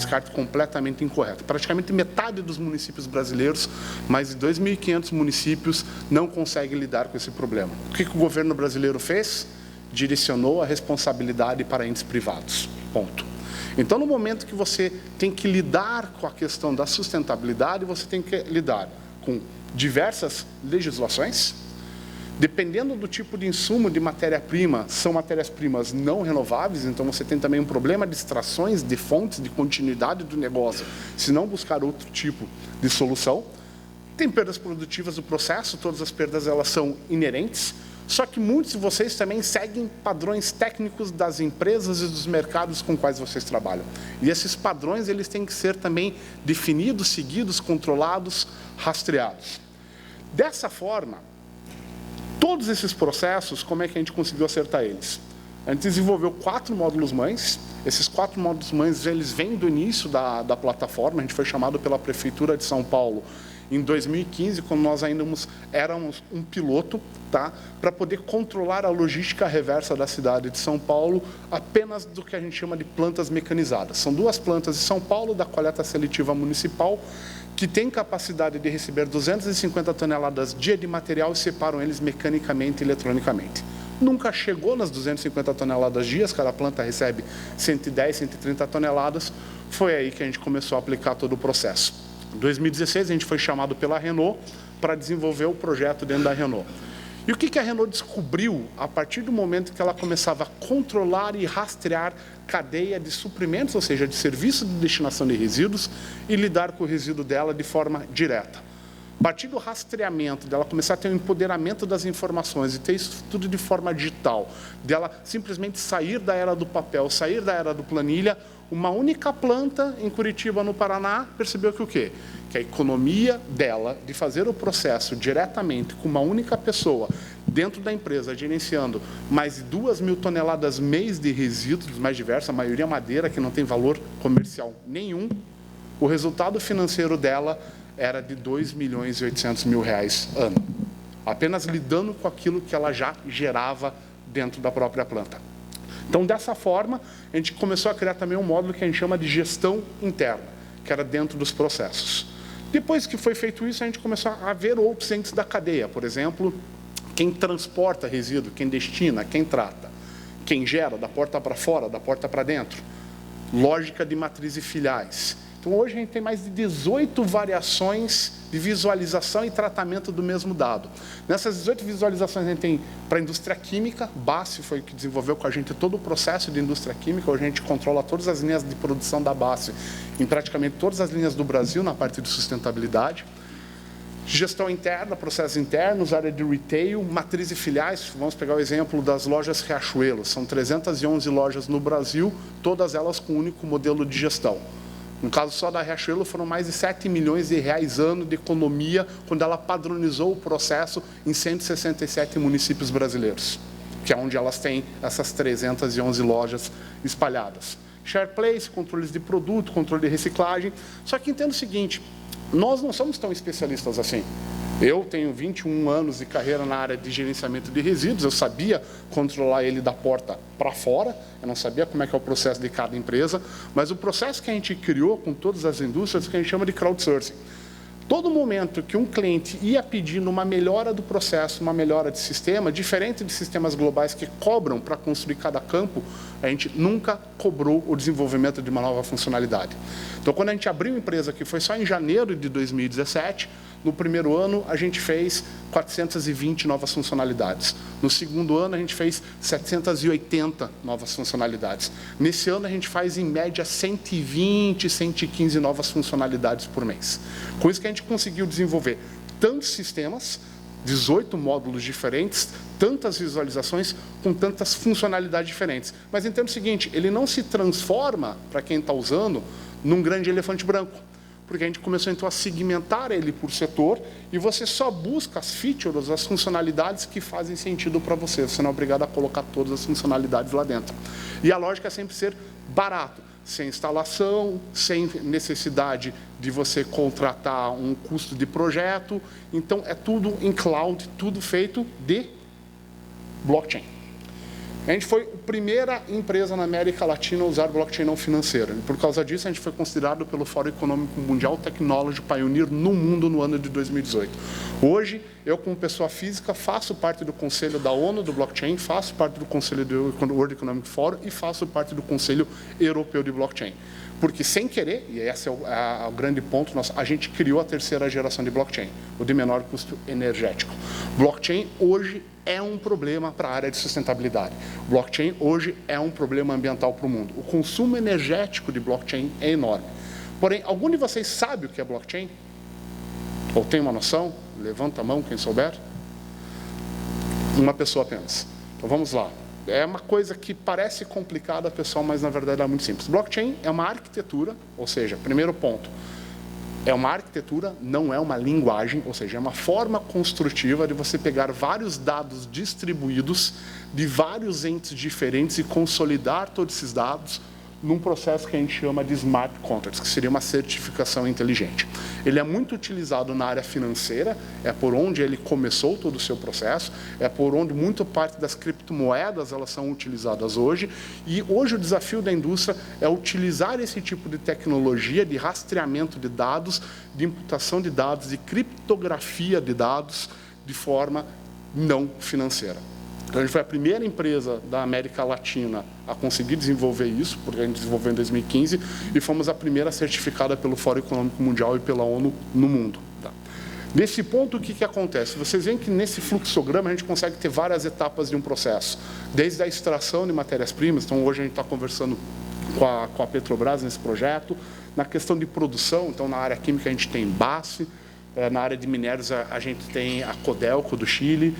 descarte completamente incorreto. Praticamente metade dos municípios brasileiros, mais de 2.500 municípios, não conseguem lidar com esse problema. O que o governo brasileiro fez? Direcionou a responsabilidade para entes privados. Ponto. Então, no momento que você tem que lidar com a questão da sustentabilidade, você tem que lidar com diversas legislações. Dependendo do tipo de insumo de matéria-prima, são matérias-primas não renováveis, então você tem também um problema de extrações de fontes, de continuidade do negócio, se não buscar outro tipo de solução. Tem perdas produtivas do processo, todas as perdas elas são inerentes, só que muitos de vocês também seguem padrões técnicos das empresas e dos mercados com quais vocês trabalham. E esses padrões eles têm que ser também definidos, seguidos, controlados, rastreados. Dessa forma, todos esses processos, como é que a gente conseguiu acertar eles? A gente desenvolveu 4 módulos mães. Esses 4 módulos mães, eles vêm do início da plataforma. A gente foi chamado pela Prefeitura de São Paulo em 2015, quando nós ainda éramos um piloto, tá? Para poder controlar a logística reversa da cidade de São Paulo, apenas do que a gente chama de plantas mecanizadas. São 2 plantas de São Paulo, da coleta seletiva municipal, que tem capacidade de receber 250 toneladas dia de material e separam eles mecanicamente e eletronicamente. Nunca chegou nas 250 toneladas dias, cada planta recebe 110, 130 toneladas. Foi aí que a gente começou a aplicar todo o processo. Em 2016, a gente foi chamado pela Renault para desenvolver o projeto dentro da Renault. E o que a Renault descobriu a partir do momento que ela começava a controlar e rastrear cadeia de suprimentos, ou seja, de serviço de destinação de resíduos, e lidar com o resíduo dela de forma direta? A partir do rastreamento, dela começar a ter o empoderamento das informações e ter isso tudo de forma digital, dela simplesmente sair da era do papel, sair da era do planilha, uma única planta em Curitiba, no Paraná, percebeu que o quê? Que a economia dela de fazer o processo diretamente com uma única pessoa dentro da empresa, gerenciando mais de 2.000 toneladas mês de resíduos dos mais diversos, a maioria madeira, que não tem valor comercial nenhum, o resultado financeiro dela era de R$ 2.800.000 ano, apenas lidando com aquilo que ela já gerava dentro da própria planta. Então, dessa forma, a gente começou a criar também um módulo que a gente chama de gestão interna, que era dentro dos processos. Depois que foi feito isso, a gente começou a ver outros entes da cadeia, por exemplo, quem transporta resíduo, quem destina, quem trata, quem gera, da porta para fora, da porta para dentro, lógica de matriz e filiais. Então, hoje a gente tem mais de 18 variações de visualização e tratamento do mesmo dado. Nessas 18 visualizações, a gente tem para a indústria química, BASF foi que desenvolveu com a gente todo o processo de indústria química. Hoje a gente controla todas as linhas de produção da BASF, em praticamente todas as linhas do Brasil, na parte de sustentabilidade. Gestão interna, processos internos, área de retail, matriz e filiais. Vamos pegar o exemplo das lojas Riachuelo. São 311 lojas no Brasil, todas elas com um único modelo de gestão. No caso só da Riachuelo, foram mais de R$ 7 milhões ano de economia, quando ela padronizou o processo em 167 municípios brasileiros, que é onde elas têm essas 311 lojas espalhadas. Share place, controles de produto, controle de reciclagem. Só que entenda o seguinte, nós não somos tão especialistas assim. Eu tenho 21 anos de carreira na área de gerenciamento de resíduos, eu sabia controlar ele da porta para fora, eu não sabia como é que é o processo de cada empresa, mas o processo que a gente criou com todas as indústrias, que a gente chama de crowdsourcing. Todo momento que um cliente ia pedindo uma melhora do processo, uma melhora de sistema, diferente de sistemas globais que cobram para construir cada campo, a gente nunca cobrou o desenvolvimento de uma nova funcionalidade. Então, quando a gente abriu a empresa, que foi só em janeiro de 2017, no primeiro ano, a gente fez 420 novas funcionalidades. No segundo ano, a gente fez 780 novas funcionalidades. Nesse ano, a gente faz, em média, 120, 115 novas funcionalidades por mês. Com isso que a gente conseguiu desenvolver tantos sistemas, 18 módulos diferentes, tantas visualizações, com tantas funcionalidades diferentes. Mas entenda o seguinte, ele não se transforma, para quem está usando, num grande elefante branco. Porque a gente começou, então, a segmentar ele por setor e você só busca as features, as funcionalidades que fazem sentido para você. Você não é obrigado a colocar todas as funcionalidades lá dentro. E a lógica é sempre ser barato, sem instalação, sem necessidade de você contratar um custo de projeto. Então, é tudo em cloud, tudo feito de blockchain. A gente foi a primeira empresa na América Latina a usar blockchain não financeira. E por causa disso, a gente foi considerado pelo Fórum Econômico Mundial Technology Pioneer no mundo no ano de 2018. Hoje, eu, como pessoa física, faço parte do Conselho da ONU do Blockchain, faço parte do Conselho do World Economic Forum e faço parte do Conselho Europeu de Blockchain. Porque, sem querer, e esse é o grande ponto, a gente criou a terceira geração de blockchain, o de menor custo energético. Blockchain, hoje, é um problema para a área de sustentabilidade. Blockchain, hoje, é um problema ambiental para o mundo. O consumo energético de blockchain é enorme. Porém, algum de vocês sabe o que é blockchain? Ou tem uma noção? Levanta a mão, quem souber. Uma pessoa apenas. Então, vamos lá. É uma coisa que parece complicada, pessoal, mas na verdade é muito simples. Blockchain é uma arquitetura, ou seja, primeiro ponto, é uma arquitetura, não é uma linguagem, ou seja, é uma forma construtiva de você pegar vários dados distribuídos de vários entes diferentes e consolidar todos esses dados num processo que a gente chama de smart contracts, que seria uma certificação inteligente. Ele é muito utilizado na área financeira, é por onde ele começou todo o seu processo, é por onde muita parte das criptomoedas elas são utilizadas hoje, e hoje o desafio da indústria é utilizar esse tipo de tecnologia de rastreamento de dados, de imputação de dados, de criptografia de dados de forma não financeira. Então, a gente foi a primeira empresa da América Latina a conseguir desenvolver isso, porque a gente desenvolveu em 2015, e fomos a primeira certificada pelo Fórum Econômico Mundial e pela ONU no mundo. Tá? Nesse ponto, o que acontece? Vocês veem que nesse fluxograma a gente consegue ter várias etapas de um processo, desde a extração de matérias-primas, então hoje a gente está conversando com a Petrobras nesse projeto, na questão de produção, então na área química a gente tem BASF, na área de minérios a gente tem a Codelco do Chile,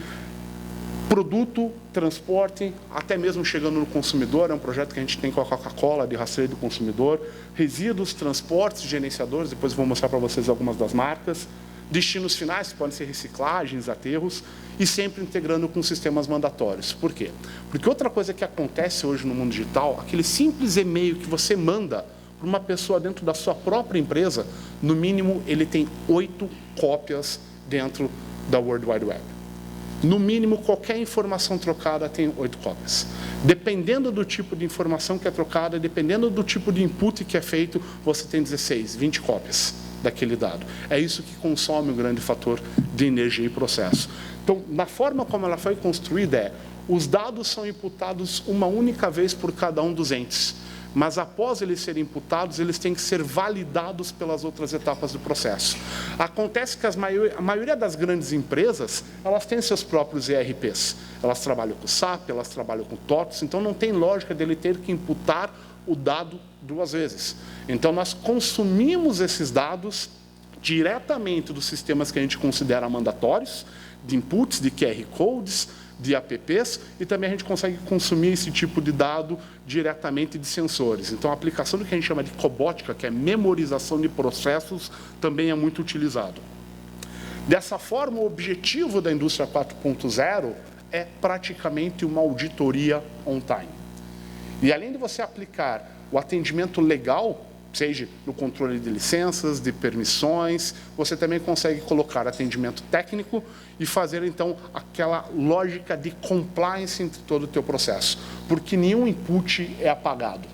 produto, transporte, até mesmo chegando no consumidor, é um projeto que a gente tem com a Coca-Cola, de rastreio do consumidor, resíduos, transportes, gerenciadores, depois eu vou mostrar para vocês algumas das marcas, destinos finais, que podem ser reciclagens, aterros, e sempre integrando com sistemas mandatórios. Por quê? Porque outra coisa que acontece hoje no mundo digital, aquele simples e-mail que você manda para uma pessoa dentro da sua própria empresa, no mínimo ele tem 8 cópias dentro da World Wide Web. No mínimo, qualquer informação trocada tem 8 cópias. Dependendo do tipo de informação que é trocada, dependendo do tipo de input que é feito, você tem 16, 20 cópias daquele dado. É isso que consome um grande fator de energia e processo. Então, na forma como ela foi construída, os dados são imputados uma única vez por cada um dos entes. Mas após eles serem imputados, eles têm que ser validados pelas outras etapas do processo. Acontece que a maioria das grandes empresas, elas têm seus próprios ERPs. Elas trabalham com SAP, elas trabalham com TOTS, então não tem lógica dele ter que imputar o dado 2 vezes. Então, nós consumimos esses dados diretamente dos sistemas que a gente considera mandatórios, de inputs, de QR Codes, de apps, e também a gente consegue consumir esse tipo de dado diretamente de sensores. Então, a aplicação do que a gente chama de cobótica, que é memorização de processos, também é muito utilizado. Dessa forma, o objetivo da indústria 4.0 é praticamente uma auditoria on-time. E além de você aplicar o atendimento legal, seja no controle de licenças, de permissões, você também consegue colocar atendimento técnico e fazer, então, aquela lógica de compliance entre todo o teu processo, porque nenhum input é apagado.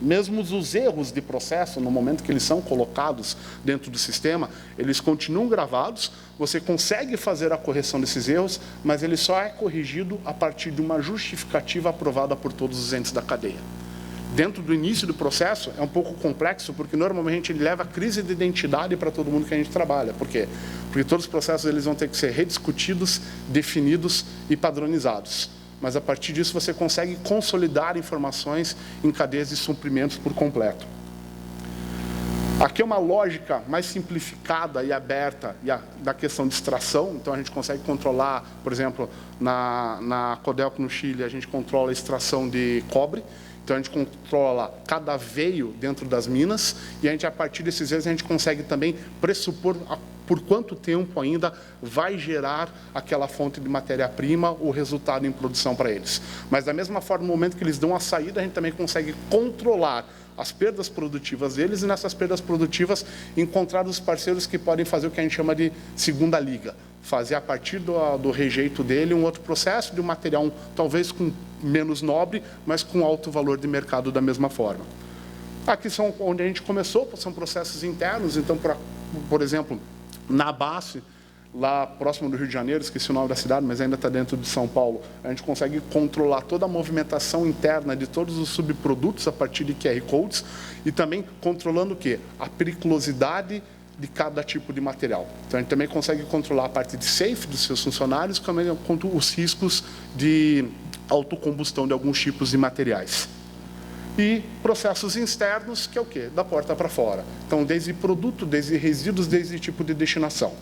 Mesmo os erros de processo, no momento que eles são colocados dentro do sistema, eles continuam gravados, você consegue fazer a correção desses erros, mas ele só é corrigido a partir de uma justificativa aprovada por todos os entes da cadeia. Dentro do início do processo, é um pouco complexo, porque normalmente ele leva a crise de identidade para todo mundo que a gente trabalha. Por quê? Porque todos os processos eles vão ter que ser rediscutidos, definidos e padronizados. Mas, a partir disso, você consegue consolidar informações em cadeias de suprimentos por completo. Aqui é uma lógica mais simplificada e aberta da questão de extração. Então, a gente consegue controlar, por exemplo, na Codelco, no Chile, a gente controla a extração de cobre. Então, a gente controla cada veio dentro das minas e a gente, a partir desses veios, a gente consegue também pressupor por quanto tempo ainda vai gerar aquela fonte de matéria-prima, o resultado em produção para eles. Mas, da mesma forma, no momento que eles dão a saída, a gente também consegue controlar as perdas produtivas deles e, nessas perdas produtivas, encontrar os parceiros que podem fazer o que a gente chama de segunda liga. Fazer, a partir do rejeito dele, um outro processo de um material, talvez com menos nobre, mas com alto valor de mercado da mesma forma. Aqui são onde a gente começou, são processos internos. Então, por exemplo, na base, lá próximo do Rio de Janeiro, esqueci o nome da cidade, mas ainda está dentro de São Paulo, a gente consegue controlar toda a movimentação interna de todos os subprodutos a partir de QR Codes e também controlando o quê? A periculosidade de cada tipo de material. Então, a gente também consegue controlar a parte de safe dos seus funcionários, também quanto os riscos de autocombustão de alguns tipos de materiais. E processos externos, que é o quê? Da porta para fora. Então, desde produto, desde resíduos, desde tipo de destinação.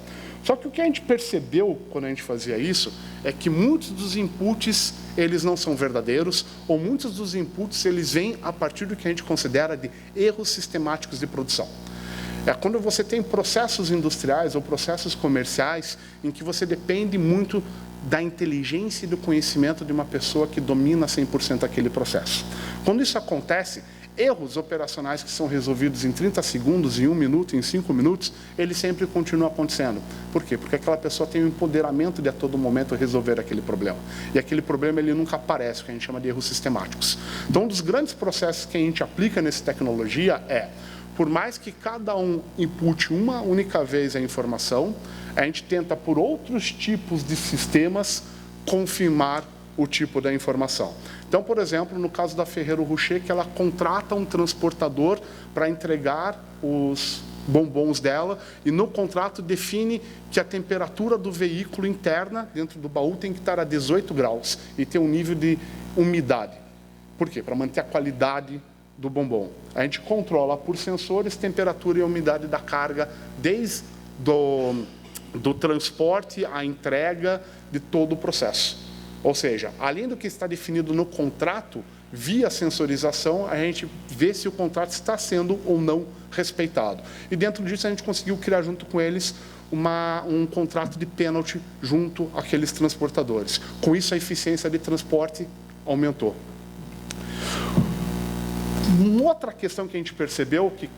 Só que o que a gente percebeu quando a gente fazia isso é que muitos dos inputs, eles não são verdadeiros, ou muitos dos inputs, eles vêm a partir do que a gente considera de erros sistemáticos de produção. É quando você tem processos industriais ou processos comerciais em que você depende muito da inteligência e do conhecimento de uma pessoa que domina 100% aquele processo. Quando isso acontece, erros operacionais que são resolvidos em 30 segundos, em 1 minuto, em 5 minutos, eles sempre continuam acontecendo. Por quê? Porque aquela pessoa tem o empoderamento de a todo momento resolver aquele problema. E aquele problema ele nunca aparece, o que a gente chama de erros sistemáticos. Então, um dos grandes processos que a gente aplica nessa tecnologia é, por mais que cada um inpute uma única vez a informação, a gente tenta, por outros tipos de sistemas, confirmar o tipo da informação. Então, por exemplo, no caso da Ferrero Rocher, que ela contrata um transportador para entregar os bombons dela, e no contrato define que a temperatura do veículo interna, dentro do baú, tem que estar a 18 graus e ter um nível de umidade. Por quê? Para manter a qualidade do bombom. A gente controla por sensores temperatura e umidade da carga, desde do transporte à entrega de todo o processo. Ou seja, além do que está definido no contrato, via sensorização, a gente vê se o contrato está sendo ou não respeitado. E dentro disso a gente conseguiu criar junto com eles um contrato de pênalti junto àqueles transportadores. Com isso a eficiência de transporte aumentou. Uma outra questão que a gente percebeu que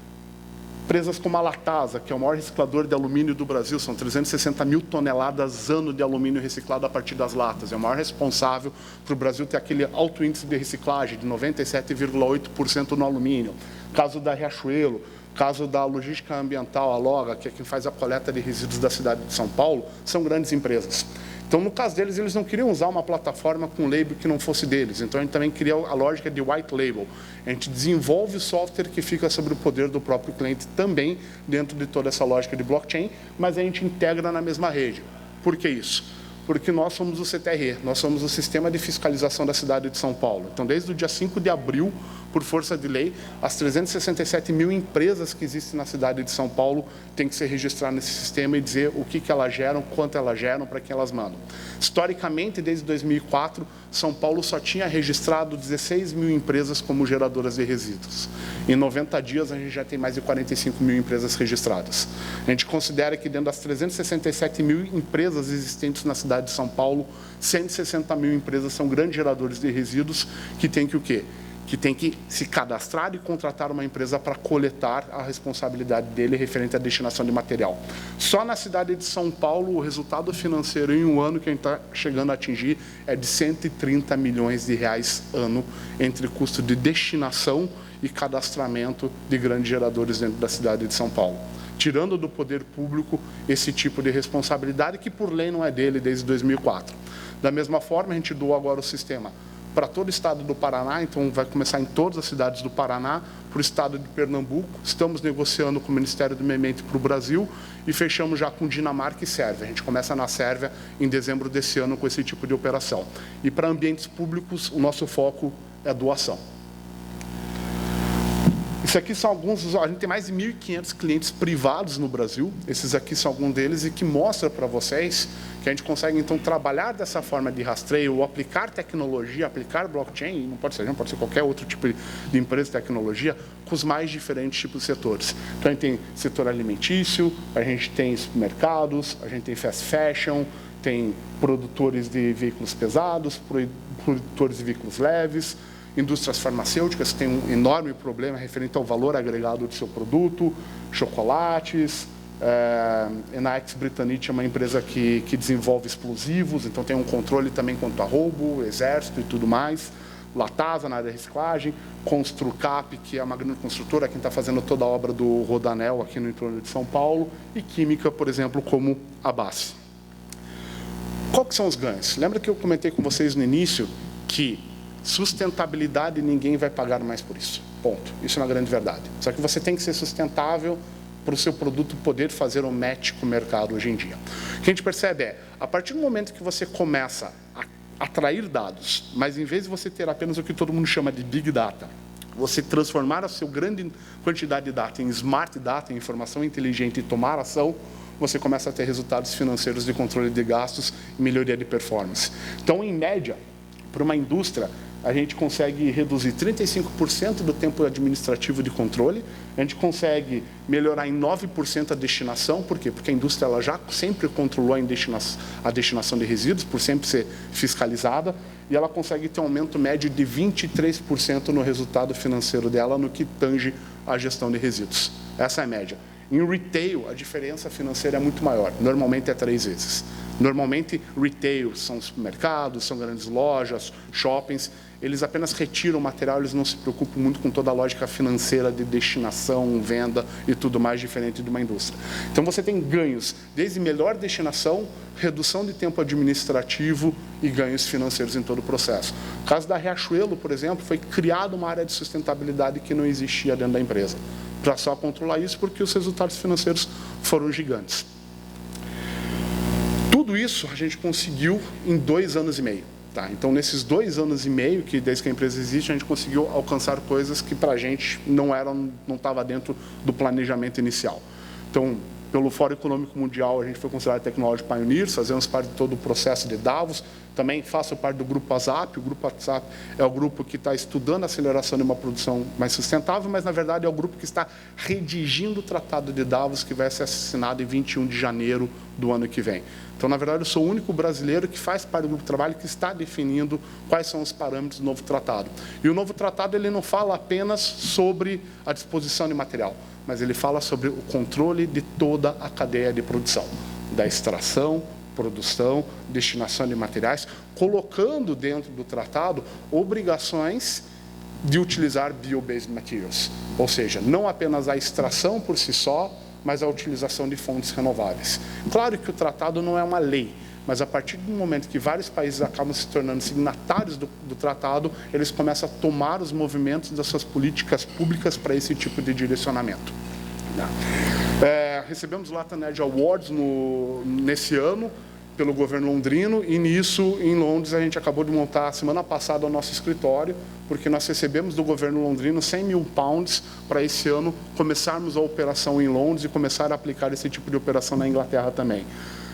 empresas como a Latasa, que é o maior reciclador de alumínio do Brasil, são 360 mil toneladas ano de alumínio reciclado a partir das latas. É o maior responsável para o Brasil ter aquele alto índice de reciclagem, de 97,8% no alumínio. Caso da Riachuelo, caso da Logística Ambiental, a Loga, que é quem faz a coleta de resíduos da cidade de São Paulo, são grandes empresas. Então, no caso deles, eles não queriam usar uma plataforma com label que não fosse deles. Então, a gente também cria a lógica de white label. A gente desenvolve software que fica sobre o poder do próprio cliente também, dentro de toda essa lógica de blockchain, mas a gente integra na mesma rede. Por que isso? Porque nós somos o CTRE, nós somos o Sistema de Fiscalização da cidade de São Paulo. Então, desde o dia 5 de abril, por força de lei, as 367 mil empresas que existem na cidade de São Paulo têm que se registrar nesse sistema e dizer o que elas geram, quanto elas geram, para quem elas mandam. Historicamente, desde 2004, São Paulo só tinha registrado 16 mil empresas como geradoras de resíduos. Em 90 dias, a gente já tem mais de 45 mil empresas registradas. A gente considera que dentro das 367 mil empresas existentes na cidade de São Paulo, 160 mil empresas são grandes geradores de resíduos que têm que o quê? Que tem que se cadastrar e contratar uma empresa para coletar a responsabilidade dele referente à destinação de material. Só na cidade de São Paulo, o resultado financeiro em um ano que a gente está chegando a atingir é de 130 milhões de reais ano, entre custo de destinação e cadastramento de grandes geradores dentro da cidade de São Paulo. Tirando do poder público esse tipo de responsabilidade, que por lei não é dele desde 2004. Da mesma forma, a gente doou agora o sistema para todo o estado do Paraná, então vai começar em todas as cidades do Paraná, para o estado de Pernambuco. Estamos negociando com o Ministério do Meio Ambiente para o Brasil e fechamos já com Dinamarca e Sérvia. A gente começa na Sérvia em dezembro desse ano com esse tipo de operação. E para ambientes públicos, o nosso foco é doação. Isso aqui são alguns, a gente tem mais de 1.500 clientes privados no Brasil, esses aqui são alguns deles, e que mostra para vocês que a gente consegue, então, trabalhar dessa forma de rastreio, ou aplicar tecnologia, aplicar blockchain, não pode ser qualquer outro tipo de empresa de tecnologia, com os mais diferentes tipos de setores. Então, a gente tem setor alimentício, a gente tem supermercados, a gente tem fast fashion, tem produtores de veículos pesados, produtores de veículos leves, indústrias farmacêuticas, que têm um enorme problema referente ao valor agregado do seu produto, chocolates, NAX Britannic é uma empresa que desenvolve explosivos, então tem um controle também quanto a roubo, exército e tudo mais. Latasa, na área de reciclagem. Construcap, que é uma grande construtora, quem está fazendo toda a obra do Rodanel aqui no entorno de São Paulo. E Química, por exemplo, como a BASF. Qual que são os ganhos? Lembra que eu comentei com vocês no início que sustentabilidade ninguém vai pagar mais por isso. Ponto. Isso é uma grande verdade. Só que você tem que ser sustentável para o seu produto poder fazer um match com o mercado hoje em dia. O que a gente percebe é, a partir do momento que você começa a atrair dados, mas em vez de você ter apenas o que todo mundo chama de Big Data, você transformar a sua grande quantidade de data em Smart Data, em informação inteligente e tomar ação, você começa a ter resultados financeiros de controle de gastos e melhoria de performance. Então, em média, para uma indústria, a gente consegue reduzir 35% do tempo administrativo de controle, a gente consegue melhorar em 9% a destinação, por quê? Porque a indústria ela já sempre controlou a destinação de resíduos, por sempre ser fiscalizada, e ela consegue ter um aumento médio de 23% no resultado financeiro dela no que tange a gestão de resíduos. Essa é a média. Em retail, a diferença financeira é muito maior, normalmente é 3 vezes. Normalmente, retail são supermercados, são grandes lojas, shoppings, eles apenas retiram o material, eles não se preocupam muito com toda a lógica financeira de destinação, venda e tudo mais diferente de uma indústria. Então, você tem ganhos desde melhor destinação, redução de tempo administrativo e ganhos financeiros em todo o processo. No caso da Riachuelo, por exemplo, foi criada uma área de sustentabilidade que não existia dentro da empresa, para só controlar isso, porque os resultados financeiros foram gigantes. Tudo isso a gente conseguiu em 2 anos e meio. Tá? Então, nesses 2 anos e meio, que desde que a empresa existe, a gente conseguiu alcançar coisas que, para a gente, não estava dentro do planejamento inicial. Então, pelo Fórum Econômico Mundial, a gente foi considerado Technology Pioneers, fazemos parte de todo o processo de Davos. Também faço parte do Grupo ASAP. O Grupo ASAP é o grupo que está estudando a aceleração de uma produção mais sustentável, mas, na verdade, é o grupo que está redigindo o Tratado de Davos, que vai ser assinado em 21 de janeiro do ano que vem. Então, na verdade, eu sou o único brasileiro que faz parte do grupo de trabalho que está definindo quais são os parâmetros do novo tratado. E o novo tratado ele não fala apenas sobre a disposição de material, mas ele fala sobre o controle de toda a cadeia de produção, da extração, produção, destinação de materiais, colocando dentro do tratado obrigações de utilizar bio-based materials, ou seja, não apenas a extração por si só, mas a utilização de fontes renováveis. Claro que o tratado não é uma lei, mas a partir do momento que vários países acabam se tornando signatários do tratado, eles começam a tomar os movimentos das suas políticas públicas para esse tipo de direcionamento. Recebemos o Latam Edge Awards nesse ano, pelo governo londrino, e nisso, em Londres, a gente acabou de montar, semana passada, o nosso escritório, porque nós recebemos do governo londrino 100 mil pounds para esse ano começarmos a operação em Londres e começar a aplicar esse tipo de operação na Inglaterra também.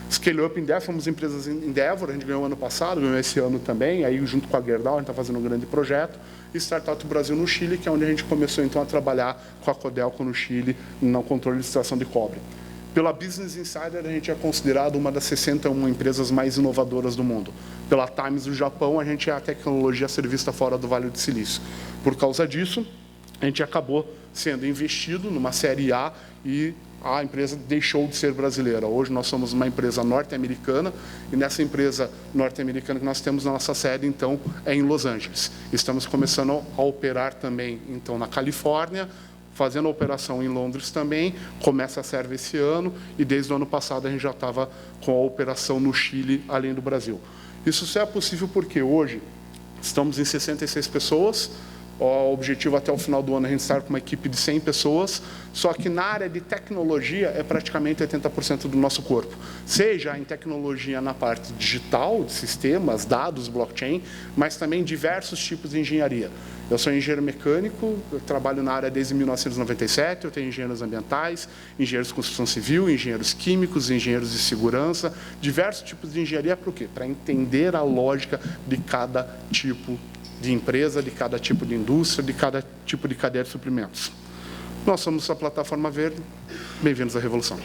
Scale Up Endeavor, fomos empresas Endeavor, a gente ganhou ano passado, ganhou esse ano também, aí junto com a Gerdau, a gente está fazendo um grande projeto, e Startup Brasil no Chile, que é onde a gente começou então a trabalhar com a Codelco no Chile, no controle de extração de cobre. Pela Business Insider, a gente é considerado uma das 61 empresas mais inovadoras do mundo. Pela Times do Japão, a gente é a tecnologia a ser vista fora do Vale do Silício. Por causa disso, a gente acabou sendo investido numa série A e a empresa deixou de ser brasileira. Hoje nós somos uma empresa norte-americana e nessa empresa norte-americana que nós temos a nossa sede, então, é em Los Angeles. Estamos começando a operar também, então, na Califórnia, fazendo a operação em Londres também, começa a serve esse ano, e desde o ano passado a gente já estava com a operação no Chile, além do Brasil. Isso só é possível porque hoje estamos em 66 pessoas, o objetivo até o final do ano é a gente estar com uma equipe de 100 pessoas, só que na área de tecnologia é praticamente 80% do nosso corpo. Seja em tecnologia na parte digital, de sistemas, dados, blockchain, mas também diversos tipos de engenharia. Eu sou engenheiro mecânico, eu trabalho na área desde 1997, eu tenho engenheiros ambientais, engenheiros de construção civil, engenheiros químicos, engenheiros de segurança, diversos tipos de engenharia, para o quê? Para entender a lógica de cada tipo de empresa, de cada tipo de indústria, de cada tipo de cadeia de suprimentos. Nós somos a Plataforma Verde. Bem-vindos à Revolução.